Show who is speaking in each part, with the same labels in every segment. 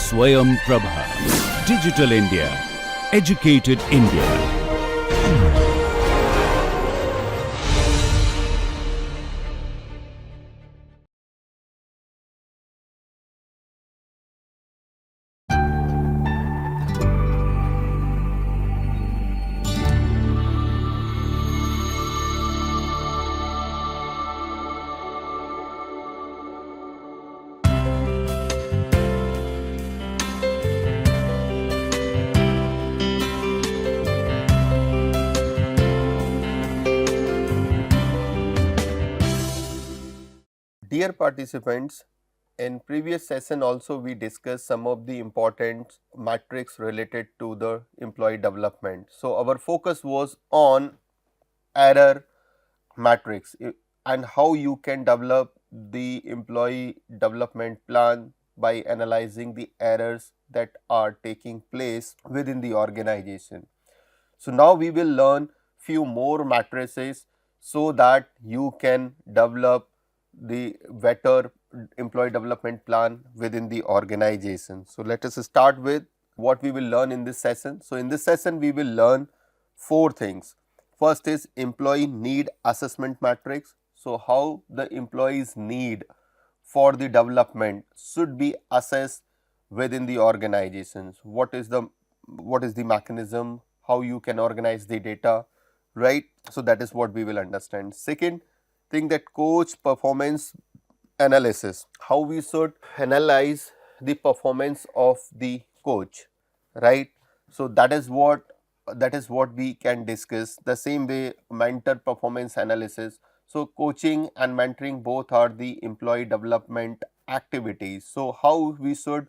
Speaker 1: Swayam Prabha. Digital India. Educated India.
Speaker 2: Dear participants, in previous session also we discussed some of the important metrics related to the employee development. So, our focus was on error matrix and how you can develop the employee development plan by analyzing the errors that are taking place within the organization. So, now we will learn few more matrices so that you can develop the better employee development plan within the organization. So, let us start with what we will learn in this session. So, in this session we will learn four things. First is employee need assessment matrix. So, how the employees need for the development should be assessed within the organizations. What is the mechanism, how you can organize the data, right? So, that is what we will understand. Second thing, that coach performance analysis, how we should analyze the performance of the coach, right? So, that is what we can discuss. The same way mentor performance analysis. So, coaching and mentoring both are the employee development activities. So, how we should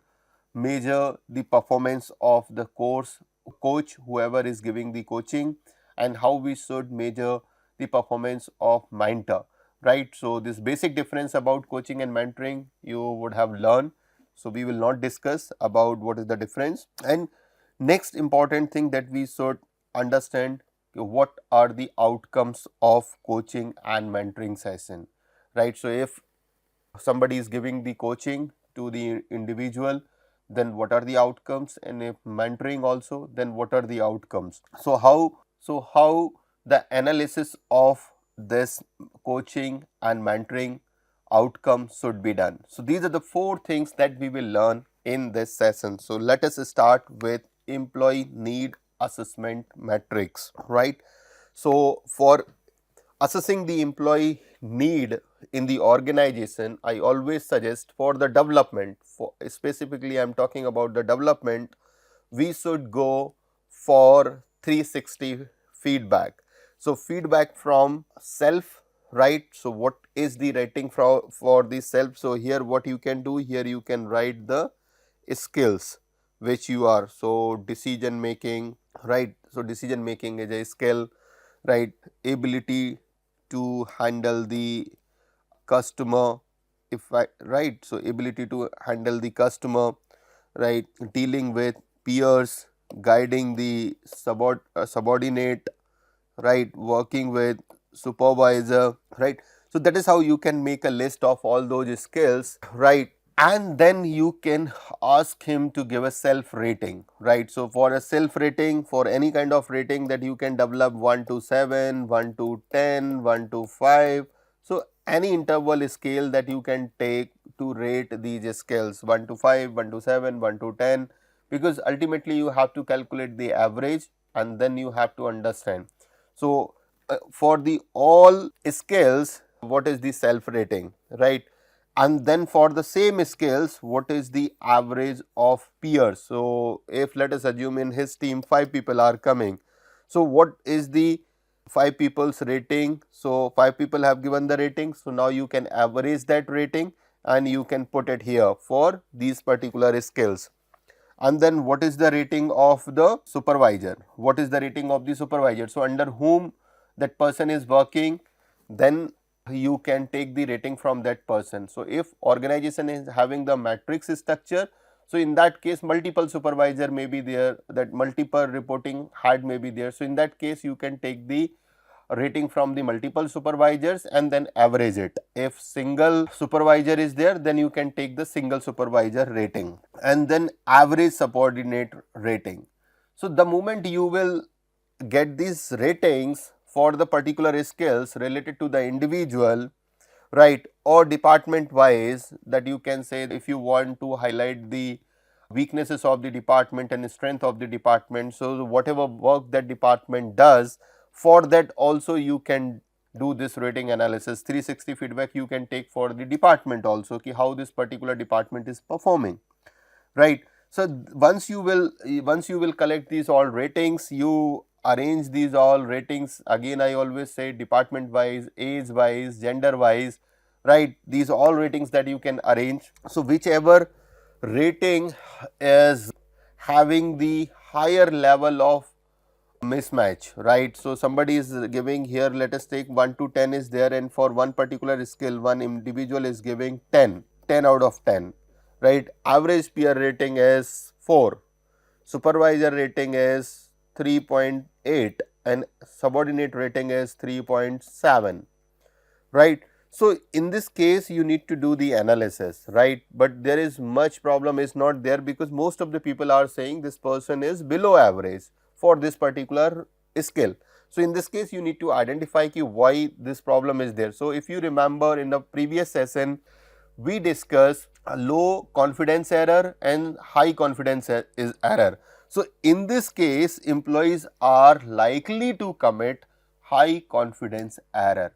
Speaker 2: measure the performance of the coach whoever is giving the coaching, and how we should measure the performance of mentor, right. So, this basic difference about coaching and mentoring you would have learned. So, we will not discuss about what is the difference. And next important thing that we should understand, what are the outcomes of coaching and mentoring session, right. So, if somebody is giving the coaching to the individual, then what are the outcomes, and if mentoring also, then what are the outcomes. So, how the analysis of this coaching and mentoring outcome should be done. So, these are the four things that we will learn in this session. So, let us start with employee need assessment matrix, right. So, for assessing the employee need in the organization, I always suggest for the development, for specifically I am talking about the development, we should go for 360 feedback. So, feedback from self, right. So, what is the rating for the self? So, here what you can do, here you can write the skills which you are. So, decision making, right. So, decision making is a skill, right. Ability to handle the customer, right. So, ability to handle the customer, right. Dealing with peers, guiding the subordinate, right. Working with supervisor, right. So, that is how you can make a list of all those skills, right. And then you can ask him to give a self rating, right. So, for a self rating, for any kind of rating that you can develop 1 to 7, 1 to 10, 1 to 5. So, any interval scale that you can take to rate these skills 1 to 5, 1 to 7, 1 to 10, because ultimately you have to calculate the average and then you have to understand. So, for the all skills, what is the self rating, right. And then for the same skills, what is the average of peers. So, if let us assume in his team 5 people are coming. So, what is the 5 people's rating? So, 5 people have given the rating. So, now you can average that rating and you can put it here for these particular skills. And then what is the rating of the supervisor? What is the rating of the supervisor? So, under whom that person is working, then you can take the rating from that person. So, if organization is having the matrix structure, so in that case multiple supervisor may be there, that multiple reporting head may be there. So, in that case you can take the rating from the multiple supervisors and then average it. If single supervisor is there, then you can take the single supervisor rating, and then average subordinate rating. So the moment you will get these ratings for the particular skills related to the individual, right, or department wise, that you can say if you want to highlight the weaknesses of the department and strength of the department. So whatever work that department does, for that also you can do this rating analysis. 360 feedback you can take for the department also, ki how this particular department is performing, right. So once you will collect these all ratings, you arrange these all ratings. Again, I always say department wise, age wise, gender wise, right, these all ratings that you can arrange. So whichever rating is having the higher level of mismatch, right. So somebody is giving here, let us take 1 to 10 is there, and for one particular skill one individual is giving 10 out of 10, right. Average peer rating is 4, supervisor rating is 3.8, and subordinate rating is 3.7, right. So in this case you need to do the analysis, right, but there is much problem is not there, because most of the people are saying this person is below average for this particular skill. So in this case you need to identify ki why this problem is there. So if you remember in the previous session we discussed a low confidence error and high confidence error. So in this case employees are likely to commit high confidence error,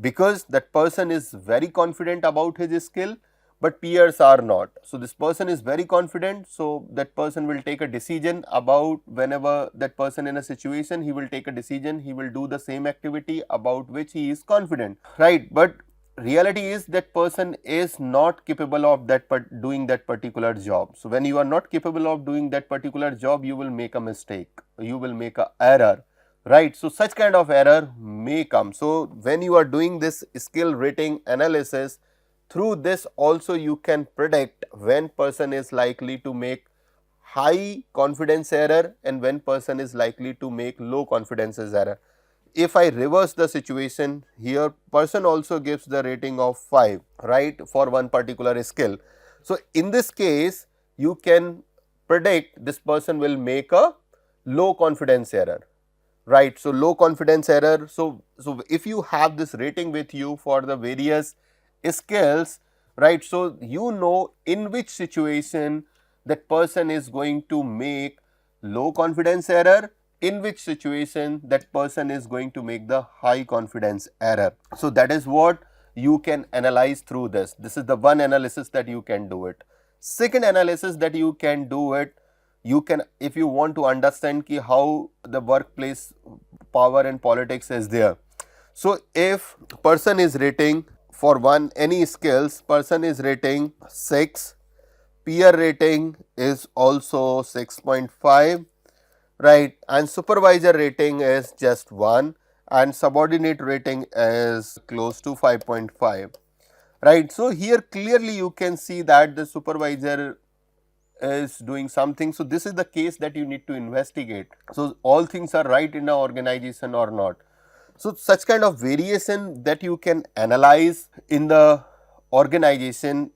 Speaker 2: because that person is very confident about his skill, but peers are not. So this person is very confident, so that person will take a decision about, whenever that person in a situation, he will take a decision, he will do the same activity about which he is confident, right. But reality is that person is not capable of doing that particular job. So when you are not capable of doing that particular job, you will make a mistake, you will make a error, right. So such kind of error may come. So when you are doing this skill rating analysis, through this also you can predict when person is likely to make high confidence error and when person is likely to make low confidence error. If I reverse the situation here, person also gives the rating of 5, right, for one particular skill. So in this case you can predict this person will make a low confidence error, right. So low confidence error. So if you have this rating with you for the various skills, right, so you know in which situation that person is going to make low confidence error, in which situation that person is going to make the high confidence error. So that is what you can analyze through this. This is the one analysis that you can do it. Second analysis that you can do it, you can, if you want to understand ki how the workplace power and politics is there. So if person is rating for one any skills, person is rating 6, peer rating is also 6.5, right, and supervisor rating is just 1 and subordinate rating is close to 5.5, right. So here clearly you can see that the supervisor is doing something. So this is the case that you need to investigate. So all things are right in an organization or not. So such kind of variation that you can analyze in the organization,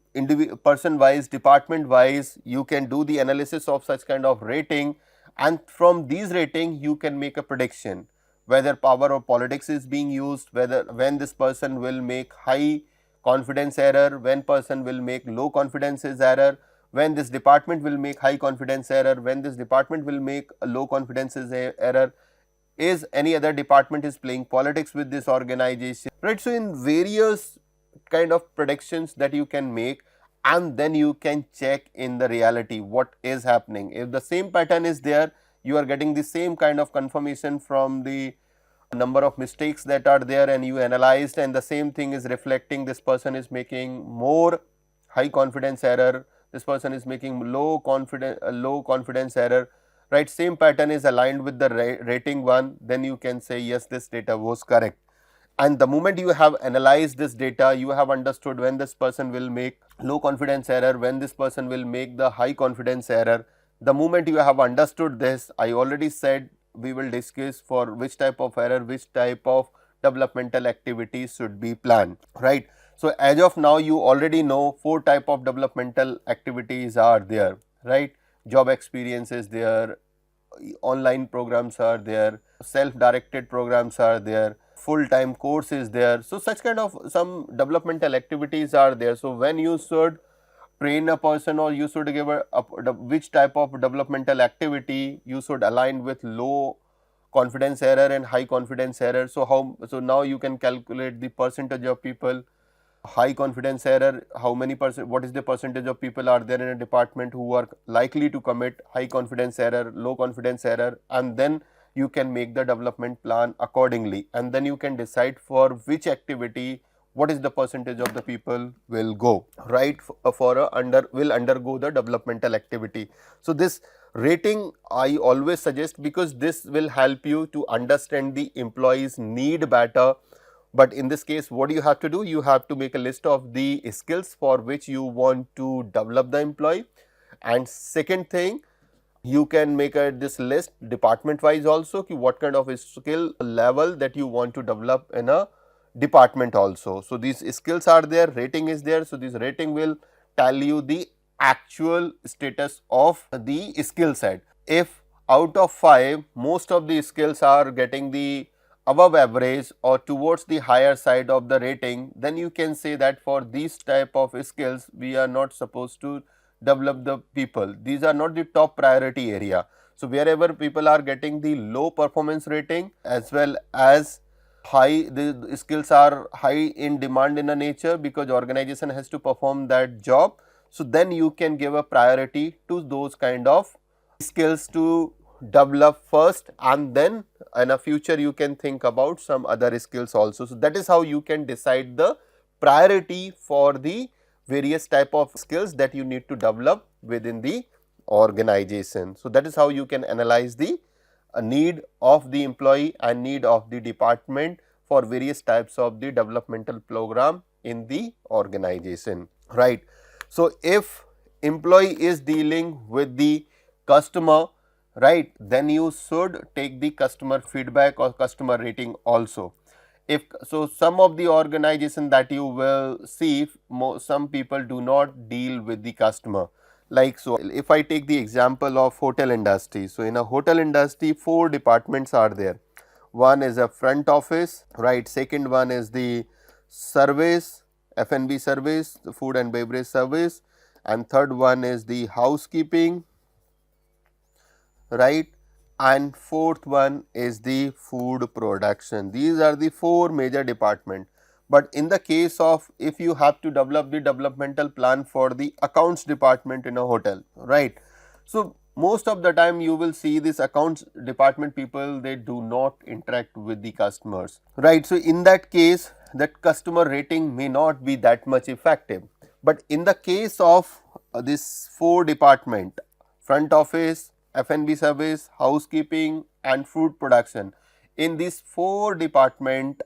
Speaker 2: person wise, department wise, you can do the analysis of such kind of rating, and from these rating you can make a prediction whether power or politics is being used, whether when this person will make high confidence error, when person will make low confidence error, when this department will make high confidence error, when this department will make a low confidence error, is any other department is playing politics with this organization, right. So in various kind of predictions that you can make, and then you can check in the reality what is happening. If the same pattern is there, you are getting the same kind of confirmation from the number of mistakes that are there, and you analyzed, and the same thing is reflecting, this person is making more high confidence error, this person is making low confidence error, right. Same pattern is aligned with the rating one, then you can say yes, this data was correct. And the moment you have analyzed this data, you have understood when this person will make low confidence error, when this person will make the high confidence error. The moment you have understood this, I already said we will discuss for which type of error, which type of developmental activities should be planned, right. So as of now you already know 4 type of developmental activities are there, right? Job experience is there, online programs are there, self-directed programs are there, full-time course is there. So, such kind of some developmental activities are there. So, when you should train a person, or you should give which type of developmental activity you should align with low confidence error and high confidence error. So, now you can calculate the percentage of people, high confidence error, how many percent, what is the percentage of people are there in a department who are likely to commit high confidence error, low confidence error, and then you can make the development plan accordingly, and then you can decide for which activity what is the percentage of the people will go, right, for a will undergo the developmental activity. So, this rating I always suggest, because this will help you to understand the employee's need better. But in this case, what do you have to do? You have to make a list of the skills for which you want to develop the employee. And second thing, you can make this list department wise also, ki what kind of skill level that you want to develop in a department also. So, these skills are there, rating is there. So, this rating will tell you the actual status of the skill set. If out of 5 most of the skills are getting the above average or towards the higher side of the rating, then you can say that for these type of skills we are not supposed to develop the people. These are not the top priority area. So, wherever people are getting the low performance rating as well as high, the skills are high in demand in a nature, because organization has to perform that job. So, then you can give a priority to those kind of skills to develop first, and then in a future you can think about some other skills also. So, that is how you can decide the priority for the various type of skills that you need to develop within the organization. So, that is how you can analyze the need of the employee and need of the department for various types of the developmental program in the organization, right. So, if employee is dealing with the customer, right, then you should take the customer feedback or customer rating also. If so, some of the organization that you will see, some people do not deal with the customer. Like, so if I take the example of hotel industry, so in a hotel industry 4 departments are there. One is a front office, right, second one is the service, F&B service, the food and beverage service, and third one is the housekeeping, right, and fourth one is the food production. These are the 4 major departments. But in the case of, if you have to develop the developmental plan for the accounts department in a hotel, right. So, most of the time you will see this accounts department people, they do not interact with the customers, right. So, in that case, that customer rating may not be that much effective. But in the case of this 4 department, front office, F&B service, housekeeping and food production, in these 4 department,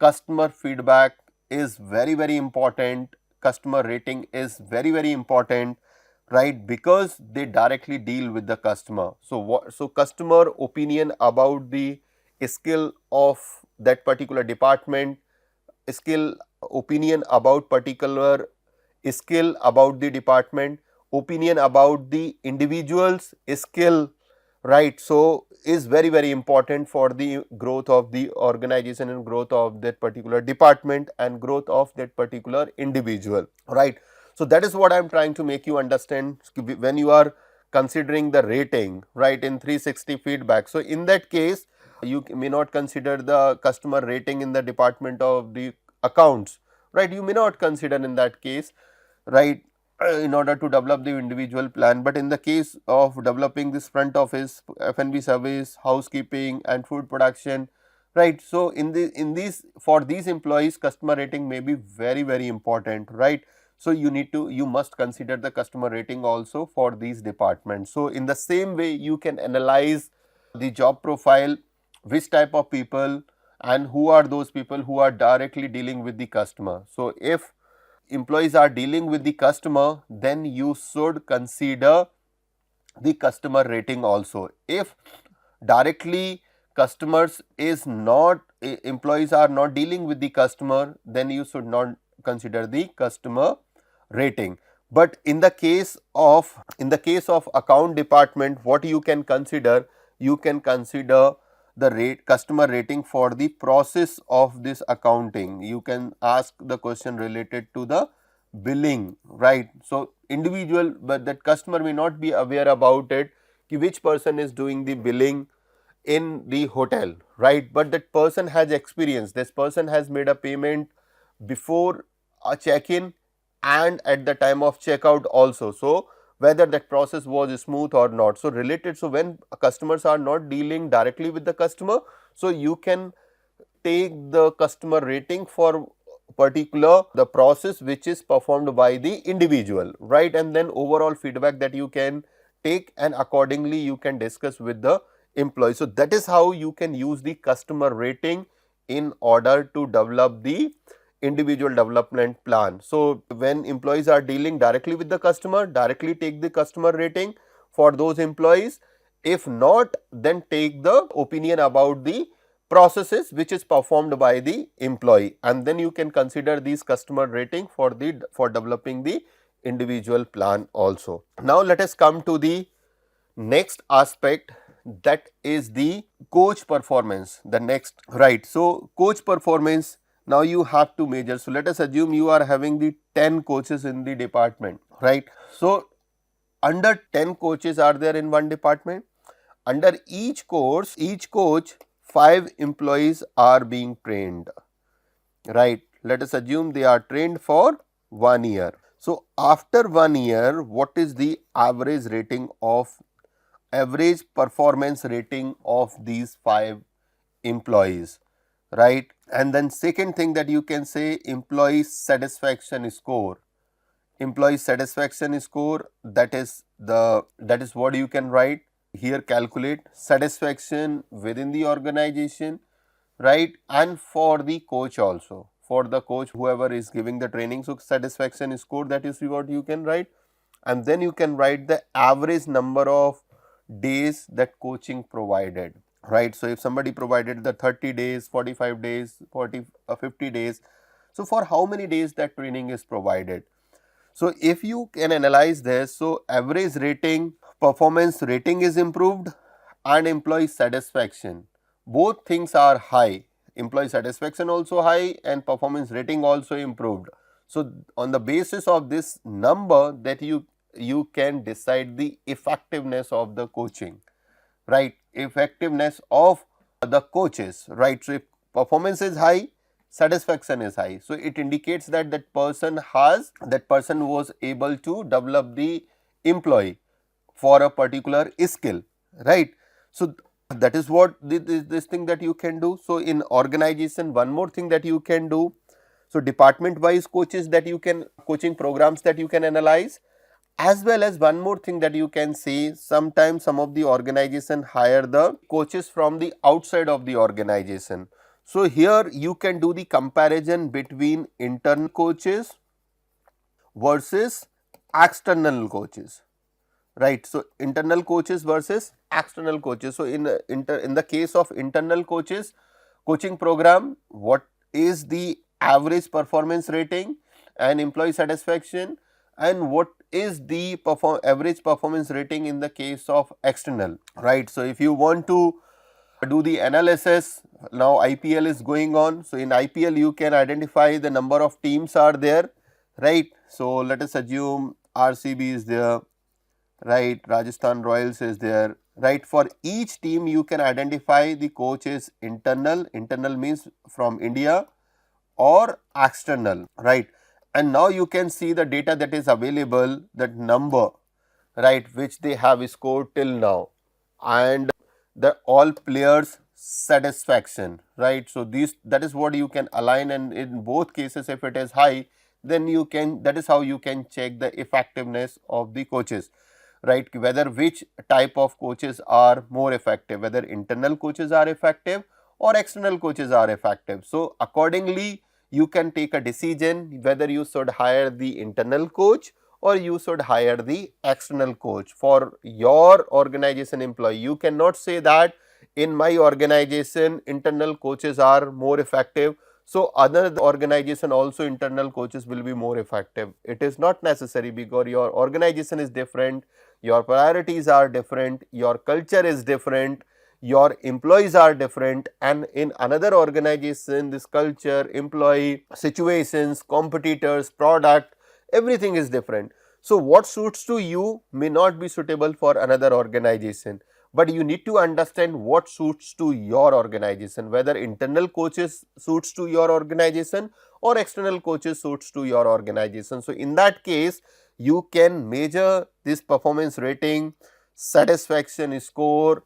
Speaker 2: customer feedback is very important, customer rating is very important, right, because they directly deal with the customer. So, so customer opinion about the skill of that particular department, skill opinion about particular skill about the department, opinion about the individual's skill, right. So, is very important for the growth of the organization and growth of that particular department and growth of that particular individual, right. So, that is what I am trying to make you understand when you are considering the rating, right, in 360 feedback. So, in that case, you may not consider the customer rating in the department of the accounts, right, you may not consider in that case, right, in order to develop the individual plan. But in the case of developing this front office, F&B service, housekeeping and food production, right. So, in these, for these employees, customer rating may be very important, right. So, you must consider the customer rating also for these departments. So, in the same way you can analyze the job profile, which type of people and who are those people who are directly dealing with the customer. So, if employees are dealing with the customer, then you should consider the customer rating also. If directly customers is not, employees are not dealing with the customer, then you should not consider the customer rating. But in the case of account department, what you can consider, you can consider the customer rating for the process of this accounting. You can ask the question related to the billing, right. So individual, but that customer may not be aware about it, which person is doing the billing in the hotel, right, but that person has experience, this person has made a payment before a check-in and at the time of checkout also. So whether that process was smooth or not. So related, so when customers are not dealing directly with the customer, so you can take the customer rating for particular the process which is performed by the individual, right, and then overall feedback that you can take, and accordingly you can discuss with the employee. So that is how you can use the customer rating in order to develop the individual development plan. So when employees are dealing directly with the customer, directly take the customer rating for those employees. If not, then take the opinion about the processes which is performed by the employee, and then you can consider these customer rating for developing the individual plan also. Now let us come to the next aspect, that is the coach performance, the next, right. So coach performance, now you have to measure. So let us assume you are having the 10 coaches in the department, right. So under 10 coaches are there in one department. Under each coach 5 employees are being trained, right. Let us assume they are trained for 1 year. So after 1 year, what is the average performance rating of these 5 employees, right. And then second thing that you can say, employee satisfaction score. Employee satisfaction score, that is what you can write here, calculate satisfaction within the organization, right, and for the coach also, for the coach whoever is giving the training. So satisfaction score, that is what you can write, and then you can write the average number of days that coaching provided, right. So if somebody provided the 30 days, 45 days, 50 days, so for how many days that training is provided. So if you can analyze this, so average rating, performance rating is improved, and employee satisfaction, both things are high, employee satisfaction also high and performance rating also improved. So on the basis of this number, that you can decide the effectiveness of the coaching, right, effectiveness of the coaches, right. So if performance is high, satisfaction is high, so it indicates that that person was able to develop the employee for a particular skill, right. So that is what this thing that you can do. So in organization, one more thing that you can do, so department wise coaches that you can, coaching programs that you can analyze, as well as one more thing that you can see, sometimes some of the organization hire the coaches from the outside of the organization. So here you can do the comparison between internal coaches versus external coaches, right. So internal coaches versus external coaches. So in the case of internal coaches coaching program, what is the average performance rating and employee satisfaction, and what is the average performance rating in the case of external, right. So if you want to do the analysis, now IPL is going on. So in IPL you can identify the number of teams are there, right. So let us assume RCB is there, right, Rajasthan Royals is there, right. For each team you can identify the coach is internal means from India, or external, right. And now you can see the data that is available, that number, right, which they have scored till now, and the all players satisfaction, right. So that is what you can align, and in both cases if it is high, then you can, that is how you can check the effectiveness of the coaches, right, whether which type of coaches are more effective, whether internal coaches are effective or external coaches are effective. So accordingly you can take a decision whether you should hire the internal coach or you should hire the external coach for your organization employee. You cannot say that in my organization internal coaches are more effective, So other organization also internal coaches will be more effective. It is not necessary because your organization is different, your priorities are different, your culture is different, your employees are different, and in another organization this culture, employee, situations, competitors, product, everything is different. So what suits to you may not be suitable for another organization, but you need to understand what suits to your organization, whether internal coaches suits to your organization or external coaches suits to your organization. So in that case you can measure this performance rating, satisfaction score,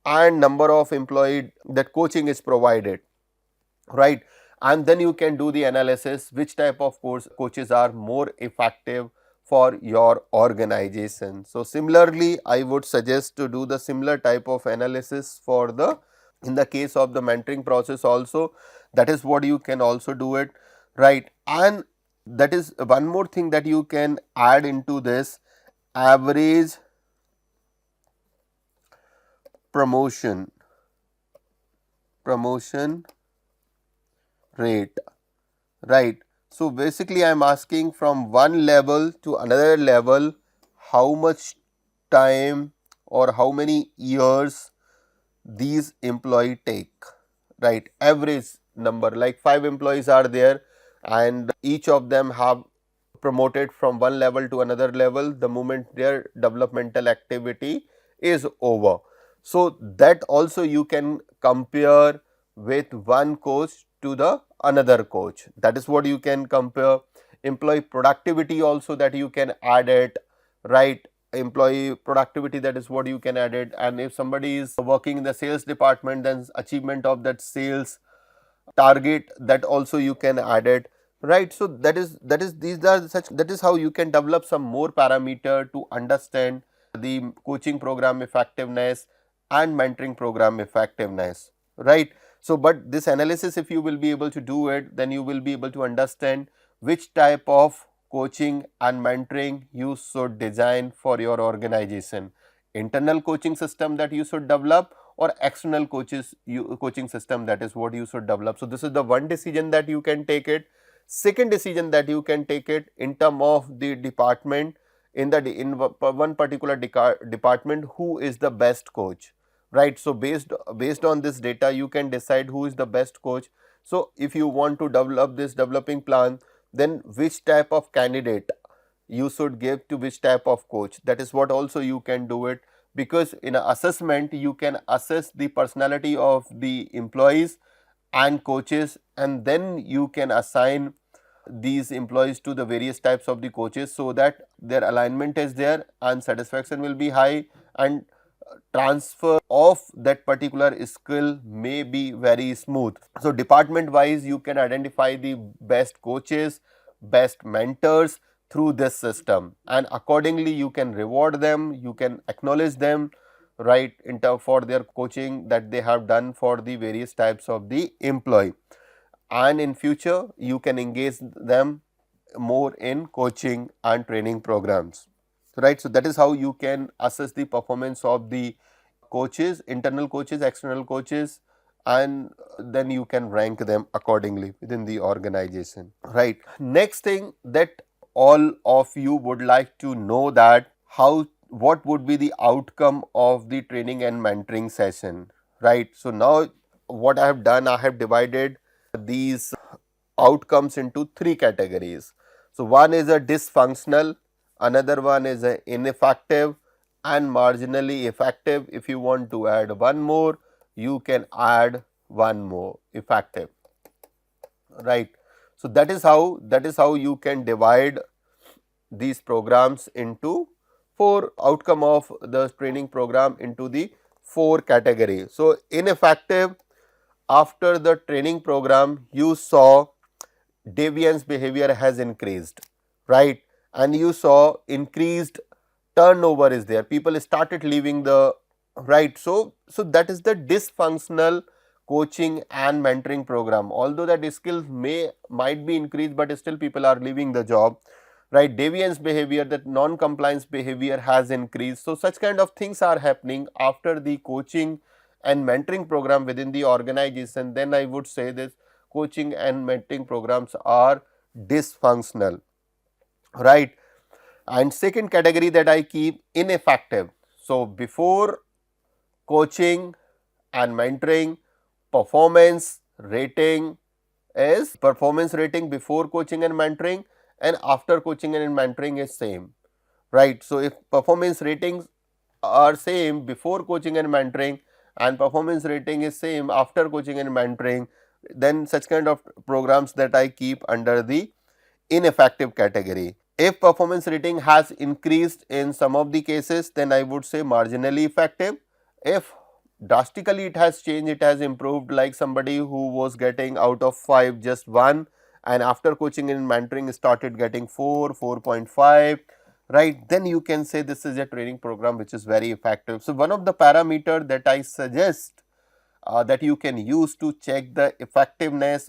Speaker 2: and number of employee that coaching is provided, right? And then you can do the analysis which type of coaches are more effective for your organization. So similarly I would suggest to do the similar type of analysis for the, in the case of the mentoring process also, that is what you can also do it, right? And that is one more thing that you can add into this: average promotion rate, right? So basically I am asking from one level to another level, how much time or how many years these employee take, right? Average number, like 5 employees are there and each of them have promoted from one level to another level the moment their developmental activity is over. So that also you can compare with one coach to the another coach. That is what you can compare. Employee productivity also that you can add it, right? Employee productivity, that is what you can add it. And if somebody is working in the sales department, then achievement of that sales target, that also you can add it, right? So that is these are such, that is how you can develop some more parameter to understand the coaching program effectiveness and mentoring program effectiveness, right? So but this analysis, if you will be able to do it, then you will be able to understand which type of coaching and mentoring you should design for your organization. Internal coaching system that you should develop, or external coaching system, that is what you should develop. So this is the one decision that you can take it. Second decision that you can take it in term of the department, in one particular department, who is the best coach, right? So based on this data you can decide who is the best coach. So if you want to develop this developing plan, then which type of candidate you should give to which type of coach, that is what also you can do it. Because in a assessment you can assess the personality of the employees and coaches, and then you can assign these employees to the various types of the coaches, so that their alignment is there and satisfaction will be high, and transfer of that particular skill may be very smooth. So department wise you can identify the best coaches, best mentors through this system, and accordingly you can reward them, you can acknowledge them, right, for their coaching that they have done for the various types of the employee. And in future you can engage them more in coaching and training programs, right? So that is how you can assess the performance of the coaches, internal coaches, external coaches, and then you can rank them accordingly within the organization, right? Next thing that all of you would like to know, that how, what would be the outcome of the training and mentoring session, right? So now what I have done, I have divided these outcomes into 3 categories. So one is a dysfunctional, another one is a ineffective, and marginally effective. If you want to add one more, you can add one more, effective, right? So that is how you can divide these programs into 4 outcome of the training program into the 4 categories. So ineffective, after the training program you saw deviance behavior has increased, right? And you saw increased turnover is there, people started leaving the, right? So that is the dysfunctional coaching and mentoring program. Although that skills might be increased, but still people are leaving the job, right? Deviance behavior, that non-compliance behavior has increased. So such kind of things are happening after the coaching and mentoring program within the organization. Then I would say this coaching and mentoring programs are dysfunctional, right? And second category that I keep, ineffective. So, before coaching and mentoring, performance rating is performance rating before coaching and mentoring, and after coaching and mentoring is same, right? So, if performance ratings are same before coaching and mentoring and performance rating is same after coaching and mentoring, then such kind of programs that I keep under the ineffective category. If performance rating has increased in some of the cases, then I would say marginally effective. If drastically it has changed, it has improved, like somebody who was getting out of 5 just 1, and after coaching and mentoring started getting 4, 4.5, right, then you can say this is a training program which is very effective. So, one of the parameter that I suggest that you can use to check the effectiveness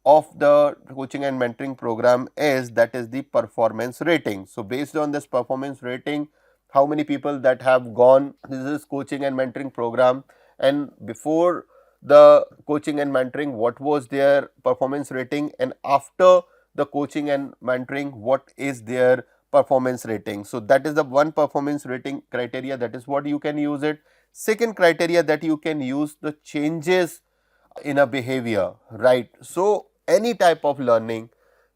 Speaker 2: of the coaching and mentoring program is, that is the performance rating. So, based on this performance rating, how many people that have gone this is coaching and mentoring program, and before the coaching and mentoring what was their performance rating, and after the coaching and mentoring what is their performance rating. So, that is the one performance rating criteria, that is what you can use it. Second criteria that you can use, the changes in a behavior, right. So, any type of learning,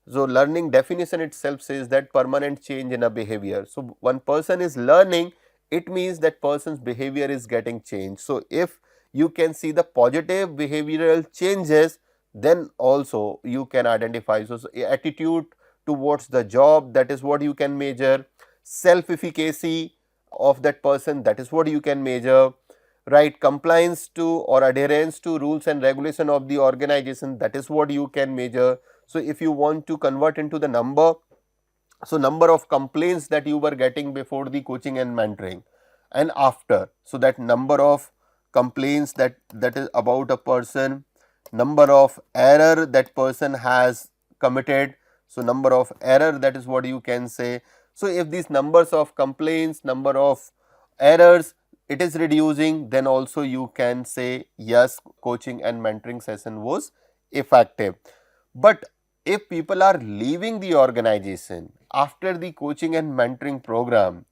Speaker 2: so learning definition itself says that permanent change in a behavior. So, one person is learning, it means that person's behavior is getting changed. So, if you can see the positive behavioral changes, then also you can identify. So, attitude towards the job, that is what you can measure. Self efficacy of that person, that is what you can measure, right. Compliance to or adherence to rules and regulation of the organization, that is what you can measure. So, if you want to convert into the number, so number of complaints that you were getting before the coaching and mentoring and after, so that number of complaints that is about a person, number of error that person has committed, so number of error, that is what you can say. So, if these numbers of complaints, number of errors, it is reducing, then also you can say yes, coaching and mentoring session was effective. But if people are leaving the organization after the coaching and mentoring program,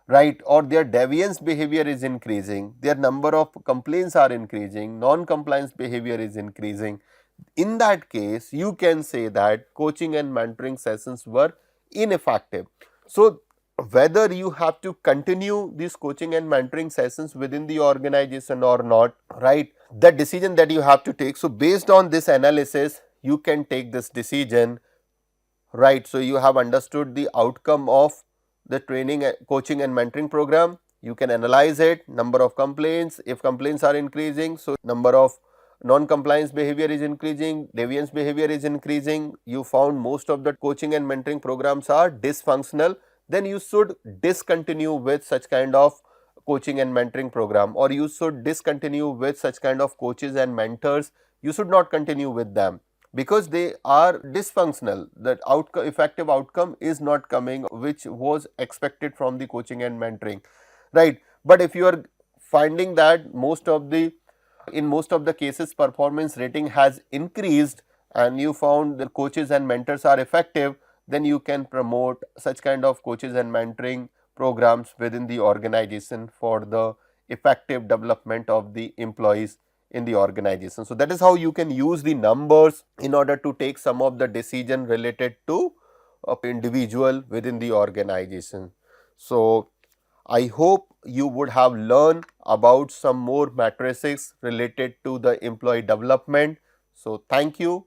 Speaker 2: right, or their deviance behavior is increasing, their number of complaints are increasing, non-compliance behavior is increasing, in that case you can say that coaching and mentoring sessions were ineffective. So, whether you have to continue these coaching and mentoring sessions within the organization or not, right, the decision that you have to take. So, based on this analysis you can take this decision, right. So, you have understood the outcome of the training, coaching and mentoring program. You can analyze it, number of complaints, if complaints are increasing, so number of non-compliance behavior is increasing, deviance behavior is increasing, you found most of the coaching and mentoring programs are dysfunctional, then you should discontinue with such kind of coaching and mentoring program, or you should discontinue with such kind of coaches and mentors, you should not continue with them because they are dysfunctional, that effective outcome is not coming which was expected from the coaching and mentoring, right. But if you are finding that in most of the cases performance rating has increased and you found the coaches and mentors are effective, then you can promote such kind of coaches and mentoring programs within the organization for the effective development of the employees in the organization. So, that is how you can use the numbers in order to take some of the decision related to individual within the organization. So, I hope you would have learned about some more matrices related to the employee development. So, thank you.